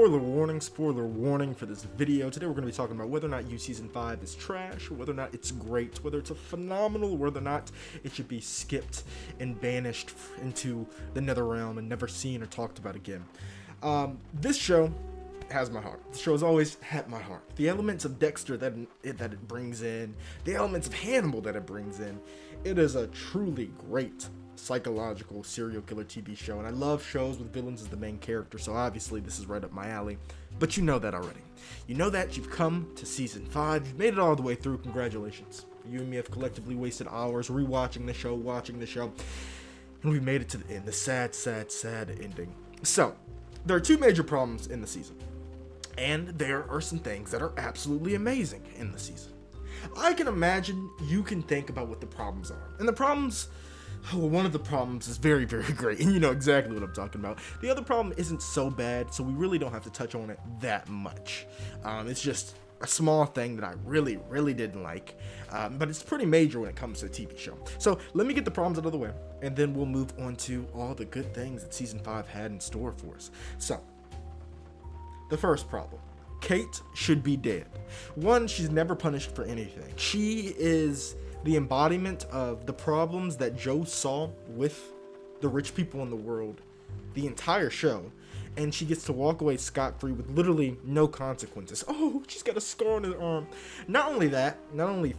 Spoiler warning for this video. Today we're going to be talking about whether or not You Season 5 is trash, or whether or not it's great, whether it's a phenomenal, whether or not it should be skipped and banished into the nether realm and never seen or talked about again. This show has my heart. The show has always had my heart. The elements of Dexter that it brings in, the elements of Hannibal that it brings in, it is a truly great psychological serial killer TV show, and I love shows with villains as the main character, so obviously this is right up my alley. But you know that already. You know that you've come to season 5, you've made it all the way through. Congratulations. You and me have collectively wasted hours rewatching the show, watching the show, and we made it to the end, the sad ending. So there are two major problems in the season, and there are some things that are absolutely amazing in the season. I can imagine you can think about what the problems are, and the problems, well, one of the problems is very, very great, and you know exactly what I'm talking about. The other problem isn't so bad, so we really don't have to touch on it that much. It's just a small thing that I really, really didn't like, but it's pretty major when it comes to a TV show. So let me get the problems out of the way, and then we'll move on to all the good things that Season 5 had in store for us. So, the first problem. Kate should be dead. One, she's never punished for anything. She is the embodiment of the problems that Joe saw with the rich people in the world the entire show, and she gets to walk away scot-free with literally no consequences. Oh, she's got a scar on her arm. Not only that, not only,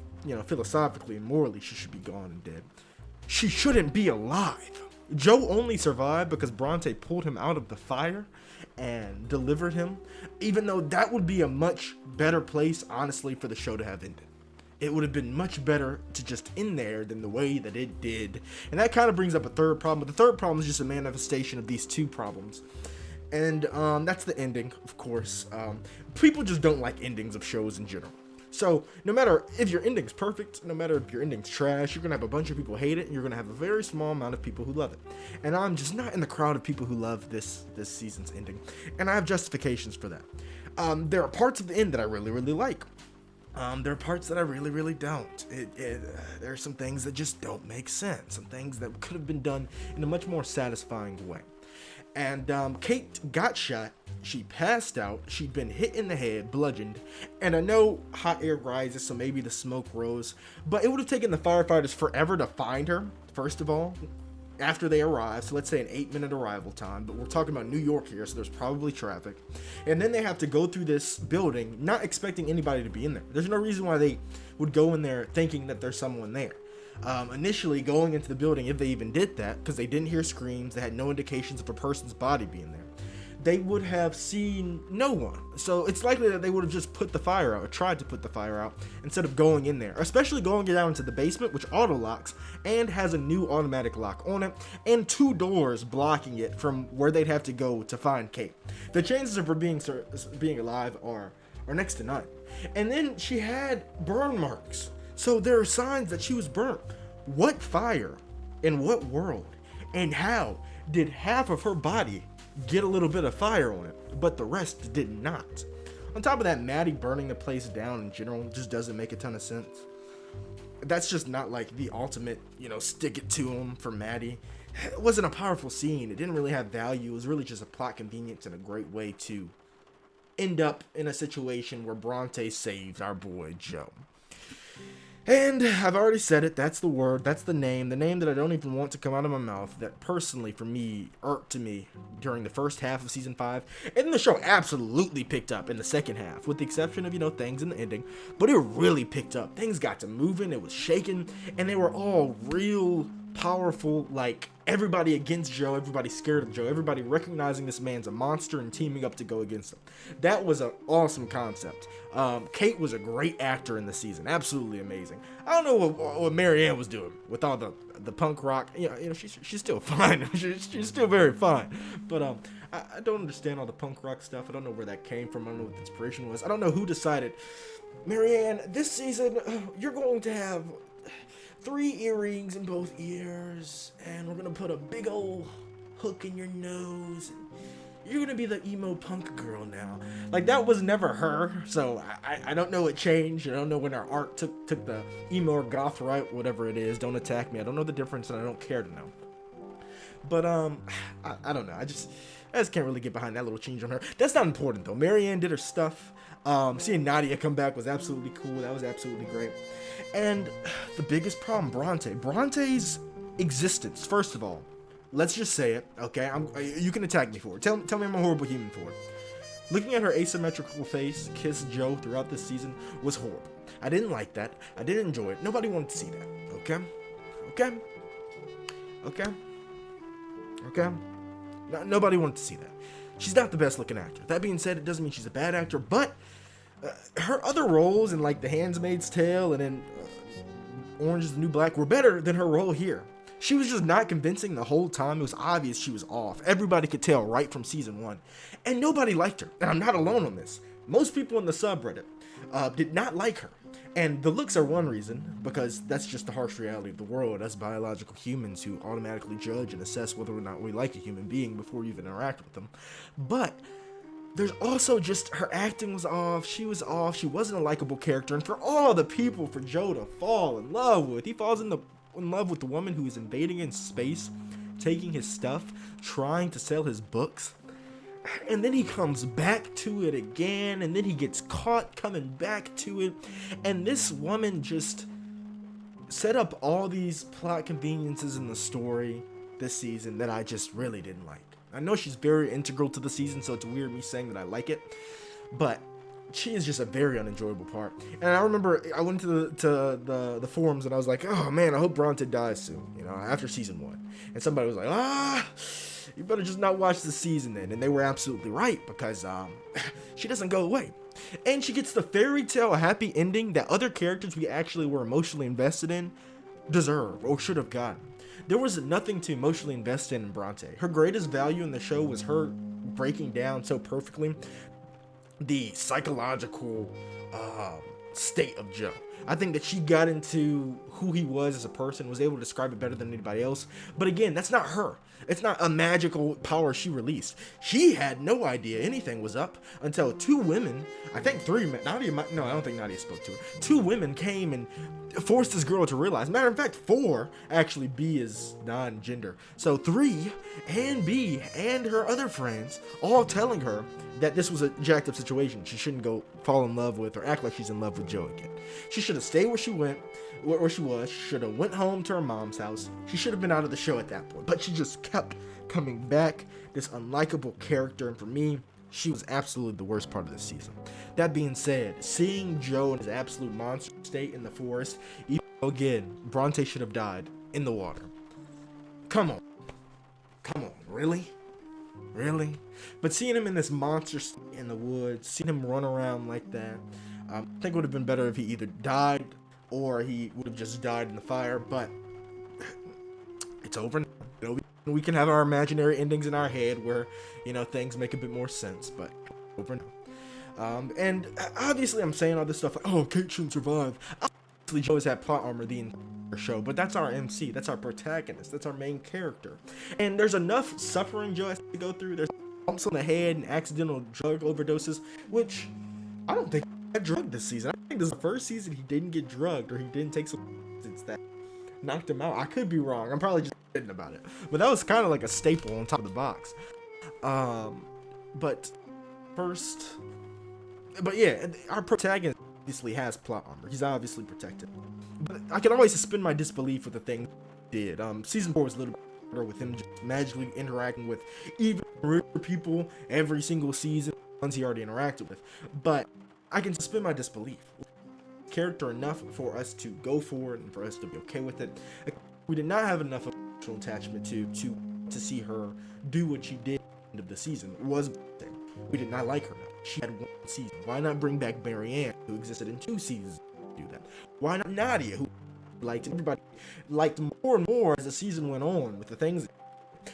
philosophically and morally she should be gone and dead, she shouldn't be alive. Joe only survived because Bronte pulled him out of the fire and delivered him, even though that would be a much better place, honestly, for the show to have ended. It would have been much better to just end there than the way that it did. And that kind of brings up a third problem. But the third problem is just a manifestation of these two problems. And that's the ending, of course. People just don't like endings of shows in general. So no matter if your ending's perfect, no matter if your ending's trash, you're going to have a bunch of people hate it, and you're going to have a very small amount of people who love it. And I'm just not in the crowd of people who love this season's ending. And I have justifications for that. There are parts of the end that I really, really like. There are parts that I really, really don't. There are some things that just don't make sense. Some things that could have been done in a much more satisfying way. And Kate got shot. She passed out. She'd been hit in the head, bludgeoned. And I know hot air rises, so maybe the smoke rose. But it would have taken the firefighters forever to find her, first of all, after they arrive. So let's say an 8-minute arrival time, but we're talking about New York here, so there's probably traffic. And then they have to go through this building not expecting anybody to be in there. There's no reason why they would go in there thinking that there's someone there. Initially going into the building, if they even did that, because they didn't hear screams, they had no indications of a person's body being there, they would have seen no one. So it's likely that they would have just put the fire out, or tried to put the fire out, instead of going in there, especially going down into the basement, which auto locks and has a new automatic lock on it, and 2 doors blocking it from where they'd have to go to find Kate. The chances of her being alive are next to none. And then she had burn marks, so there are signs that she was burnt. What fire? In what world? And how did half of her body get a little bit of fire on it, but the rest did not? On top of that, Maddie burning the place down in general just doesn't make a ton of sense. That's just not like the ultimate, stick it to him for Maddie. It wasn't a powerful scene. It didn't really have value. It was really just a plot convenience and a great way to end up in a situation where Bronte saved our boy Joe. And I've already said it, that's the word, that's the name that I don't even want to come out of my mouth, that personally, for me, irked to me during the first half of Season 5. And then the show absolutely picked up in the second half, with the exception of, things in the ending. But it really picked up. Things got to moving, it was shaking, and they were all real powerful, like everybody against Joe, everybody scared of Joe, everybody recognizing this man's a monster and teaming up to go against him. That was an awesome concept. Kate was a great actor in the season, absolutely amazing. I don't know what Marianne was doing with all the punk rock. She's still fine. she's still very fine. But I don't understand all the punk rock stuff. I don't know where that came from. I don't know what the inspiration was. I don't know who decided, Marianne, this season you're going to have 3 earrings in both ears, and we're gonna put a big old hook in your nose, and you're gonna be the emo punk girl now. Like, that was never her, so I don't know what changed. I don't know when our art took the emo or goth right, whatever it is. Don't attack me. I don't know the difference, and I don't care to know. But I don't know. I just can't really get behind that little change on her. That's not important though. Marianne did her stuff. Seeing Nadia come back was absolutely cool. That was absolutely great. And the biggest problem, Bronte's existence. First of all, let's just say it, okay? You can attack me for it. Tell me I'm a horrible human for it. Looking at her asymmetrical face kiss Joe throughout this season was horrible. I didn't like that. I didn't enjoy it. Nobody wanted to see that. Okay? Nobody wanted to see that. She's not the best looking actor. That being said, it doesn't mean she's a bad actor, but her other roles in like The Handmaid's Tale and in Orange is the New Black were better than her role here. She was just not convincing the whole time. It was obvious she was off. Everybody could tell right from season 1. And nobody liked her. And I'm not alone on this. Most people in the subreddit did not like her. And the looks are one reason, because that's just the harsh reality of the world. Us biological humans who automatically judge and assess whether or not we like a human being before we even interact with them. But there's also just her acting was off. She was off. She wasn't a likable character. And for all the people for Joe to fall in love with, he falls in love with the woman who is invading in space, taking his stuff, trying to sell his books. And then he comes back to it again, and then he gets caught coming back to it. And this woman just set up all these plot conveniences in the story this season that I just really didn't like. I know she's very integral to the season, so it's weird me saying that I like it, but she is just a very unenjoyable part. And I remember I went to the forums and I was like, oh man, I hope Bronte dies soon, after season 1. And somebody was like, you better just not watch the season then. And they were absolutely right, because she doesn't go away. And she gets the fairy tale happy ending that other characters we actually were emotionally invested in deserve or should have gotten. There was nothing to emotionally invest in Bronte. Her greatest value in the show was her breaking down so perfectly the psychological state of Joe. I think that she got into who he was as a person, was able to describe it better than anybody else. But again, that's not her. It's not a magical power she released. She had no idea anything was up until 2 women, I think 3 men, I don't think Nadia spoke to her. 2 women came and forced this girl to realize. Matter of fact, 4, actually, B is non-gender. So 3 and B and her other friends all telling her that this was a jacked up situation. She shouldn't go fall in love with or act like she's in love with Joe again. She should have stayed where she was. She should have went home to her mom's house. She should have been out of the show at that point. But she just kept coming back, this unlikable character. And for me, she was absolutely the worst part of this season. That being said, seeing Joe in his absolute monster state in the forest, even again, Bronte should have died in the water. Come on, really? But seeing him in this monster state in the woods, seeing him run around like that, I think it would have been better if he either died or he would have just died in the fire. But it's over now. We can have our imaginary endings in our head where, things make a bit more sense, but over now. And obviously I'm saying all this stuff like, oh, Kate shouldn't survive. Obviously Joe has had plot armor the entire show, but that's our MC, that's our protagonist, that's our main character. And there's enough suffering Joe has to go through. There's bumps on the head and accidental drug overdoses, which I don't think he got drugged this season. I think this is the first season he didn't get drugged, or he didn't take some that knocked him out. I could be wrong. I'm probably just kidding about it. But that was kind of like a staple on top of the box. But yeah, our protagonist obviously has plot armor. He's obviously protected. But I can always suspend my disbelief with the thing he did. Season 4 was a little bit better with him just magically interacting with even real people every single season, ones he already interacted with. But I can suspend my disbelief. Character enough for us to go forward and for us to be okay with it. We did not have enough emotional attachment to see her do what she did at the end of the season. We did not like her enough. She had 1 season. Why not bring back Marianne, who existed in 2 seasons, to do that? Why not Nadia, who everybody liked more and more as the season went on with the things?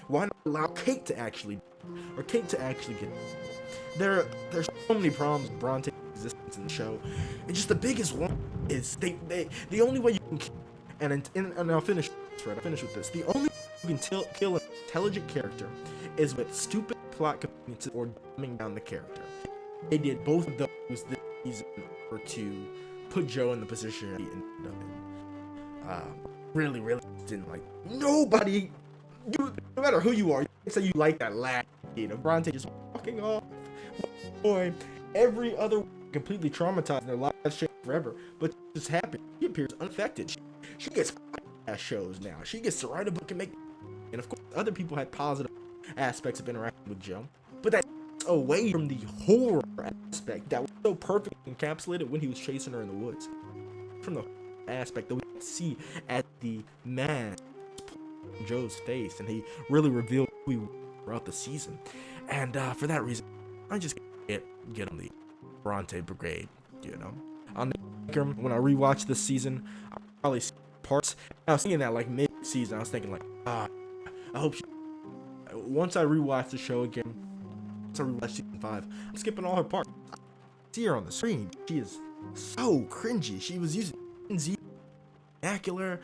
Why not allow Kate to actually get? There's so many problems with Bronte's existence in the show, and just the biggest one is the only way you can kill, and I'll finish with this. The only way you can kill an intelligent character is with stupid plot conveniences or dumbing down the character. They did both of those this season in order to put Joe in the position he ended up in. Really didn't like nobody. No matter who you are, you can say you like that lad scene of Bronte just walking off. Boy, every other completely traumatized in their lives changed forever, but this happened. She appears unaffected. She gets podcast shows now. She gets to write a book and make. And of course, other people had positive aspects of interacting with Joe, but that's away from the horror aspect that was so perfectly encapsulated when he was chasing her in the woods. From the aspect that we see at the mask Joe's face, and he really revealed who he was throughout the season. And for that reason, I just can't get on the Bronte Brigade, you know. On when I rewatch this season, I probably see parts. I was thinking that like mid-season, I was thinking like, I hope she. Once I rewatch the show again, once I rewatch season 5, I'm skipping all her parts. I see her on the screen. She is so cringy. She was using Z vernacular.